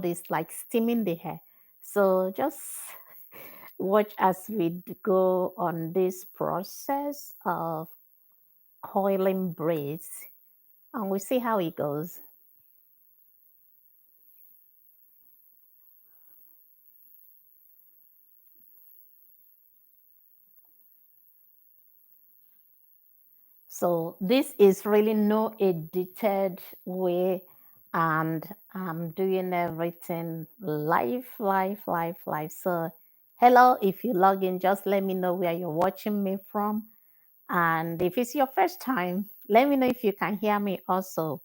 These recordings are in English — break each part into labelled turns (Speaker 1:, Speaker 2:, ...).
Speaker 1: is like steaming the hair. So just watch as we go on this process of coiling braids and we see how it goes. So this is really no edited way, and I'm doing everything live. So hello, if you log in, just let me know where you're watching me from. And if it's your first time, let me know if you can hear me also.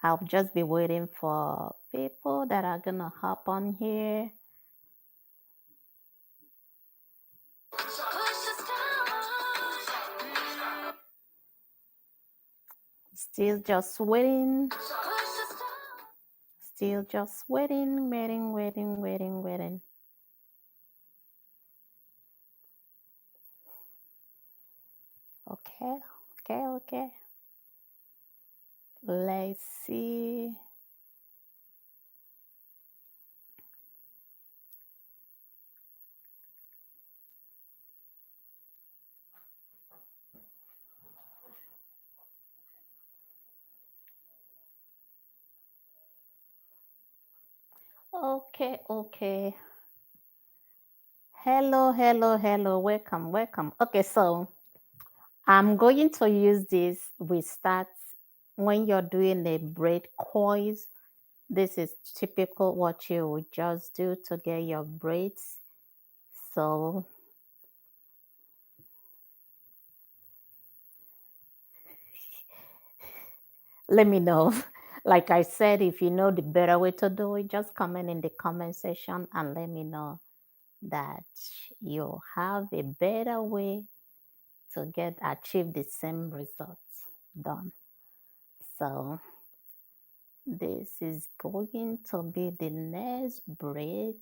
Speaker 1: I'll just be waiting for people that are gonna hop on here. Still just waiting. Still just waiting. Okay. Let's see. Okay. Hello. Welcome. Okay, so I'm going to use this. We start when you're doing a braid coils. This is typical what you would just do to get your braids. So let me know. Like I said, if you know the better way to do it, just comment in the comment section and let me know that you have a better way to get achieve the same results done. So this is going to be the next braid.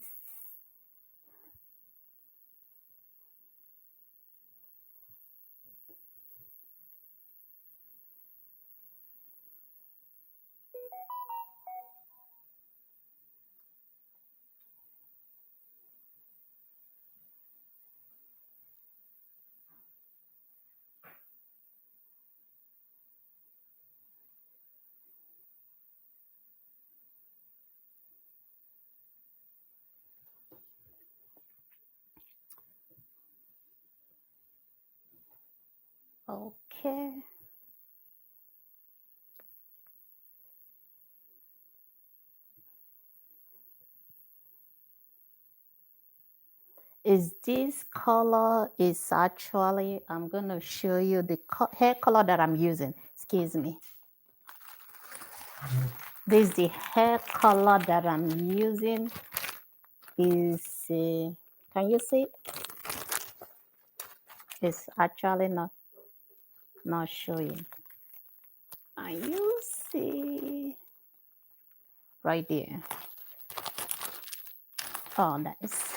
Speaker 1: Okay. Is this color is actually, I'm going to show you the hair color that I'm using. Excuse me. This is the hair color that I'm using. Is can you see? It's actually not showing. And you see right there. Oh, nice.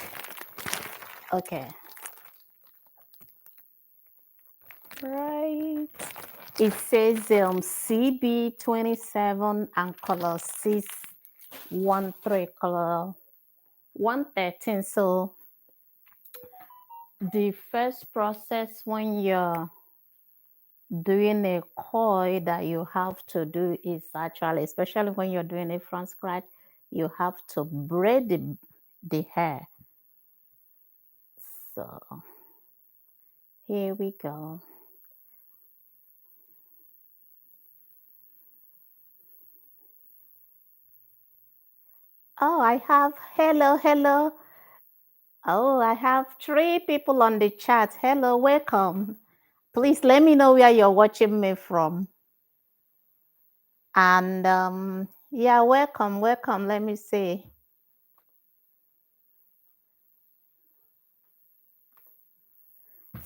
Speaker 1: Okay. Right. It says CB27 and color 613, color 113. So the first process when you're doing a coil that you have to do is actually, especially when you're doing it from scratch, you have to braid the hair. So here we go. Oh, I have hello. Oh, I have 3 people on the chat. Hello, welcome. Please let me know where you're watching me from. And yeah, welcome. Let me see.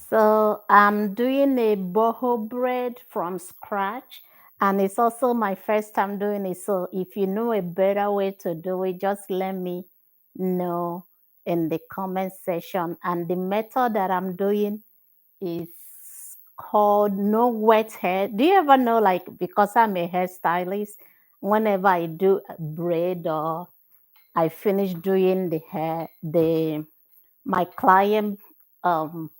Speaker 1: So I'm doing a boho braid from scratch, and it's also my first time doing it. So if you know a better way to do it, just let me know in the comment section. And the method that I'm doing is called no wet hair. Do you ever know, like, because I'm a hairstylist, whenever I do a braid or I finish doing the hair, my client, um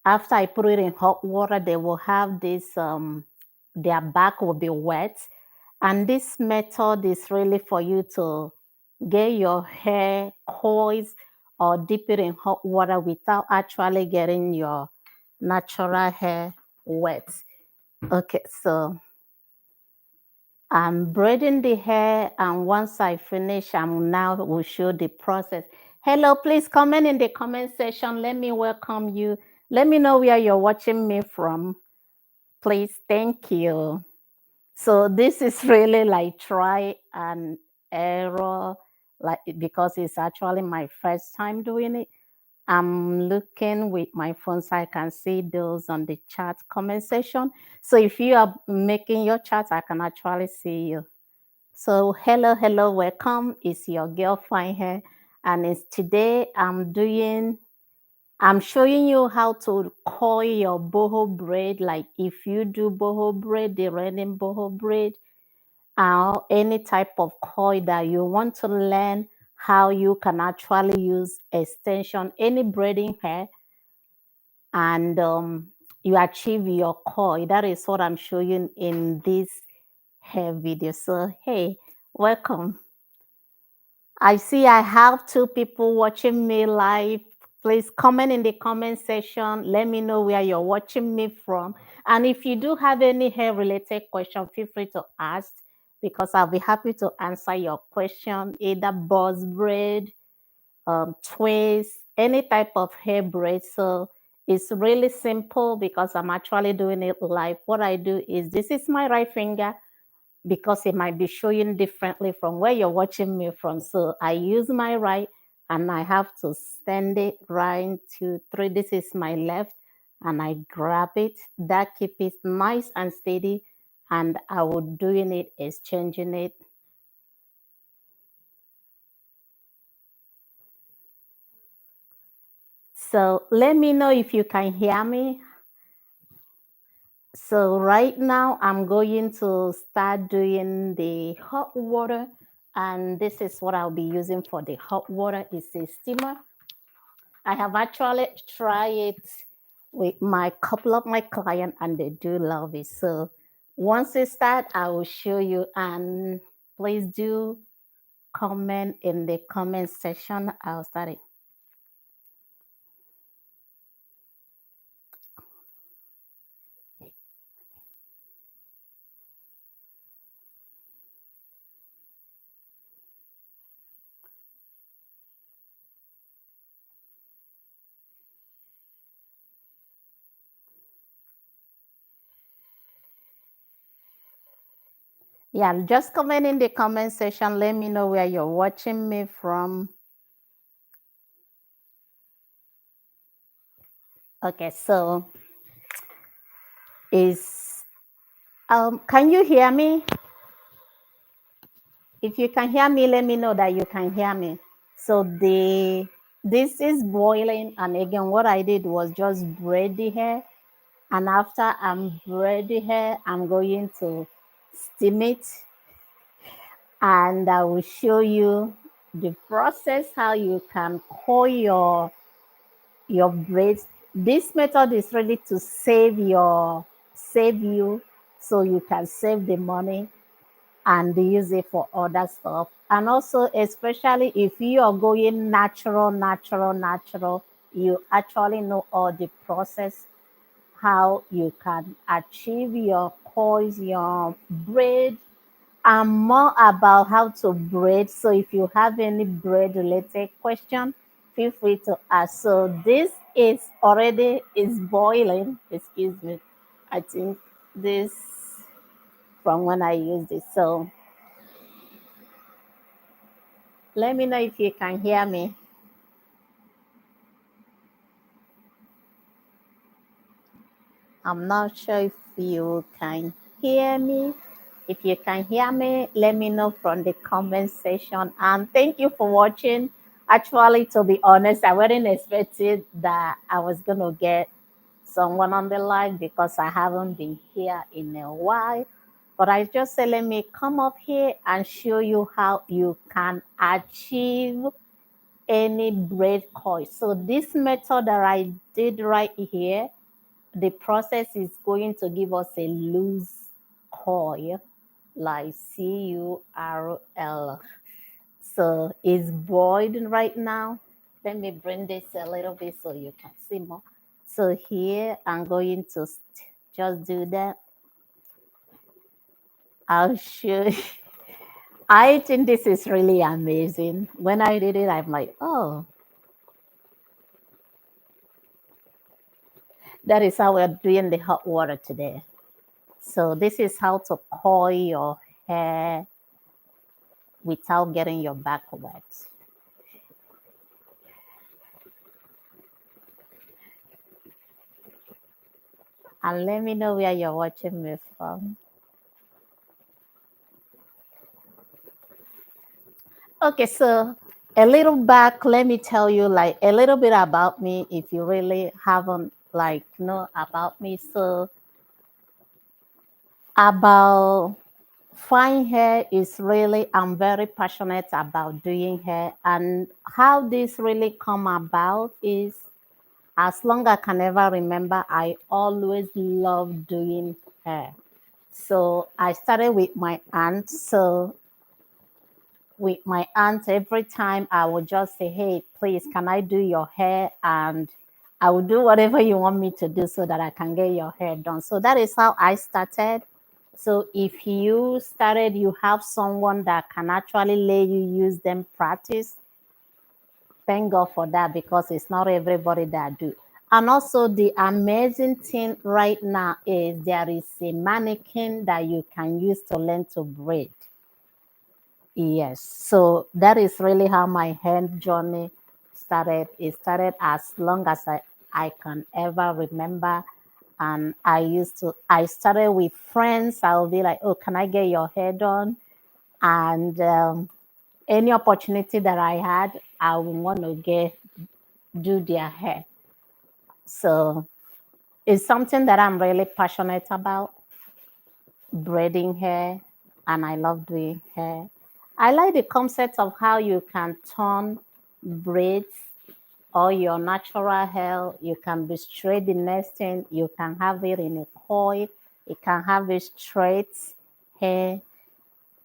Speaker 1: after I put it in hot water, they will have this, their back will be wet. And this method is really for you to get your hair coils or dip it in hot water without actually getting your natural hair wet. Okay, so I'm braiding the hair, and once I finish, I'm now will show the process. Hello, please comment in the comment section. Let me welcome you. Let me know where you're watching me from. Please, thank you. So this is really like try and error, like because it's actually my first time doing it. I'm looking with my phone so I can see those on the chat comment section. So if you are making your chat, I can actually see you. So hello, welcome. It's your girl Fine Hair, and it's today I'm showing you how to coil your boho braid. Like if you do boho braid, the running boho braid, or any type of coil that you want to learn how you can actually use extension, any braiding hair, and you achieve your coil. That is what I'm showing in this hair video. So hey, welcome. I see I have two people watching me live. Please comment in the comment section. Let me know where you're watching me from. And if you do have any hair related question, feel free to ask because I'll be happy to answer your question, either buzz braid, twist, any type of hair braid. So it's really simple because I'm actually doing it live. What I do is this is my right finger because it might be showing differently from where you're watching me from. So I use my right and I have to stand it right, two, three. This is my left and I grab it. That keep it nice and steady. And I will doing it is changing it. So let me know if you can hear me. So right now I'm going to start doing the hot water, and this is what I'll be using for the hot water. It's a steamer. I have actually tried it with my couple of my clients and they do love it. So once it start, I will show you, and please do comment in the comment section. I'll start it. Yeah, just comment in the comment section. Let me know where you're watching me from. Okay, so is can you hear me? If you can hear me, let me know that you can hear me. So this is boiling, and again, what I did was just braid the hair, and after I'm braid the hair, I'm going to steam it, and I will show you the process how you can coil your braids. This method is really to save you, so you can save the money and use it for other stuff. And also, especially if you are going natural, you actually know all the process, how you can achieve your coils, your braid, and more about how to braid. So if you have any braid related question, feel free to ask. So this is already is boiling. Excuse me. I think this from when I used it. So let me know if you can hear me. I'm not sure if you can hear me. If you can hear me, let me know from the comment section. And thank you for watching. Actually, to be honest, I wasn't expecting that I was gonna get someone on the live because I haven't been here in a while. But I just say, let me come up here and show you how you can achieve any braid coil. So this method that I did right here, the process is going to give us a loose coil, like CURL. So it's boiled right now. Let me bring this a little bit so you can see more. So here I'm going to just do that. I'll show you. I think this is really amazing. When I did it, I'm like, oh, that is how we're doing the hot water today. So this is how to coil your hair without getting your back wet. And let me know where you're watching me from. Okay, so a little back, let me tell you like a little bit about me if you really haven't like know about me. So about fine hair is really, I'm very passionate about doing hair, and how this really come about is as long as I can ever remember, I always love doing hair. So I started with my aunt. So with my aunt, every time I would just say, hey, please, can I do your hair? And I will do whatever you want me to do so that I can get your hair done. So that is how I started. So if you started, you have someone that can actually let you use them practice. Thank God for that because it's not everybody that do. And also the amazing thing right now is there is a mannequin that you can use to learn to braid. Yes. So that is really how my hand journey started. It started as long as I can ever remember. And I started with friends. I'll be like, oh, can I get your hair done? And any opportunity that I had, I would want to do their hair. So it's something that I'm really passionate about, braiding hair, and I love doing hair. I like the concept of how you can turn braids or your natural hair. You can be straight the next thing, you can have it in a coil, you can have it straight hair.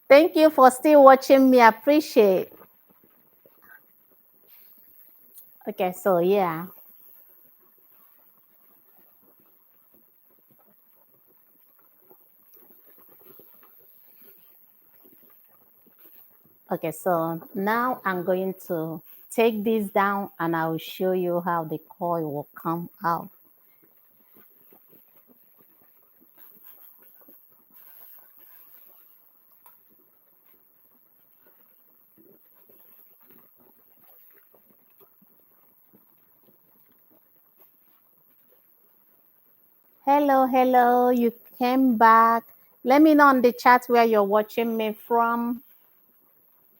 Speaker 1: Thank you for still watching me. I appreciate. Okay, so yeah. Okay, so now I'm going to take this down and I will show you how the coil will come out. Hello, hello, you came back. Let me know on the chat where you're watching me from.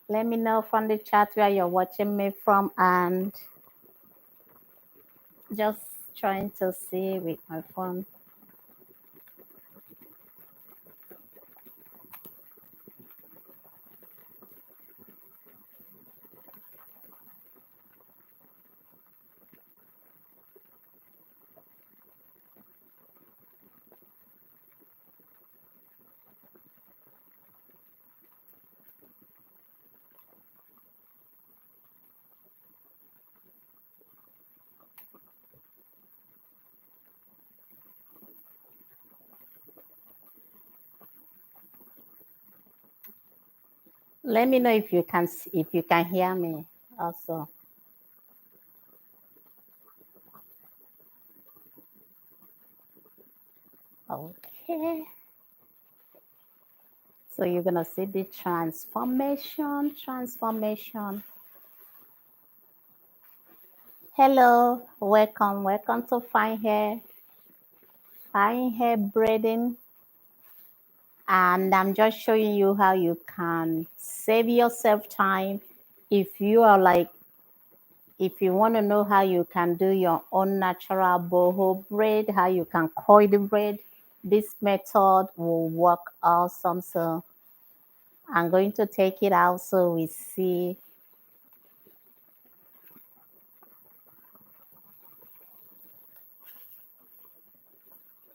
Speaker 1: Let me know from the chat where you're watching me from, and just trying to see with my phone. Let me know if you can if you can hear me also. Okay. So you're gonna see the transformation. Hello, welcome to Fine Hair Braiding. And I'm just showing you how you can save yourself time if you are like if you want to know how you can do your own natural boho braid, how you can coil the braid, this method will work awesome. So I'm going to take it out so we see.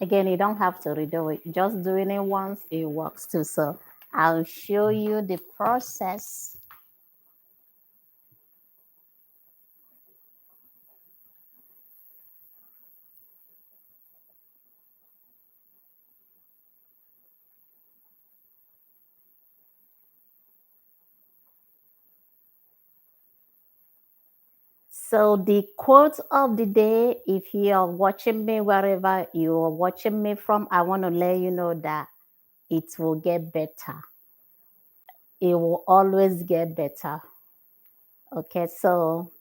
Speaker 1: Again, you don't have to redo it. Just doing it once, it works too. So I'll show you the process. So the quote of the day, if you're watching me wherever you're watching me from, I want to let you know that it will get better. It will always get better. Okay, so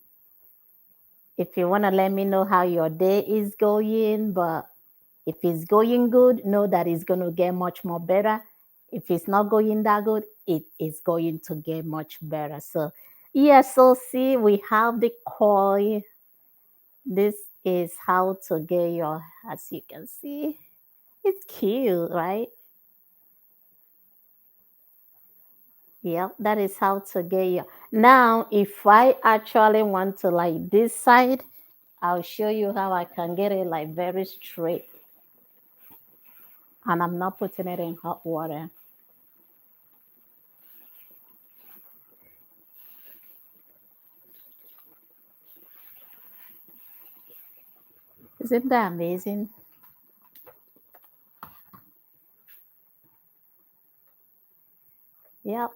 Speaker 1: if you want to let me know how your day is going, but if it's going good, know that it's going to get much more better. If it's not going that good, it is going to get much better. So, yeah, so see, we have the coil. This is how to get your, as you can see, it's cute, right? Yep, that is how to get your. Now, if I actually want to like this side, I'll show you how I can get it like very straight. And I'm not putting it in hot water. Isn't that amazing? Yep.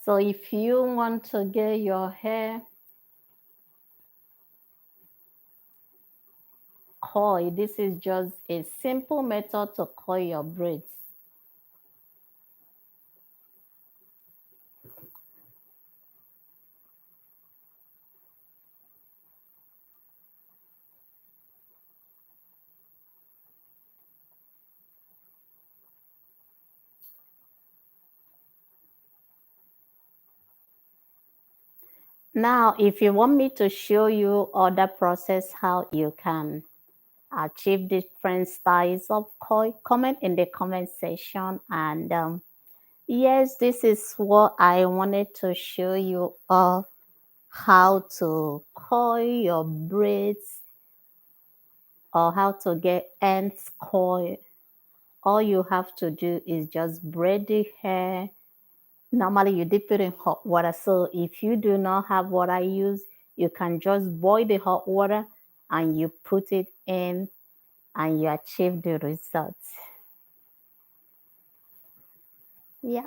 Speaker 1: So if you want to get your hair coil, this is just a simple method to coil your braids. Now, if you want me to show you other process how you can achieve different styles of coil, comment in the comment section. And yes, this is what I wanted to show you all, how to coil your braids or how to get ends coil. All you have to do is just braid the hair. Normally you dip it in hot water. So if you do not have what I use, you can just boil the hot water and you put it in and you achieve the results. Yeah.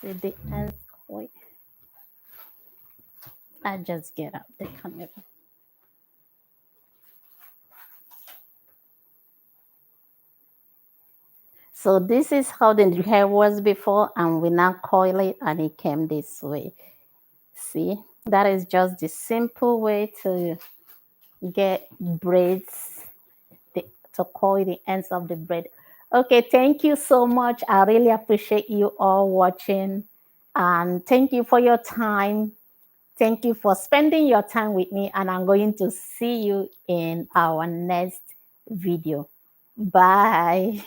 Speaker 1: See the ends coil. I just get out the camera. So this is how the hair was before, and we now coil it and it came this way. See, that is just the simple way to get braids, to coil the ends of the braid. Okay, thank you so much. I really appreciate you all watching, and thank you for your time. Thank you for spending your time with me, and I'm going to see you in our next video. Bye.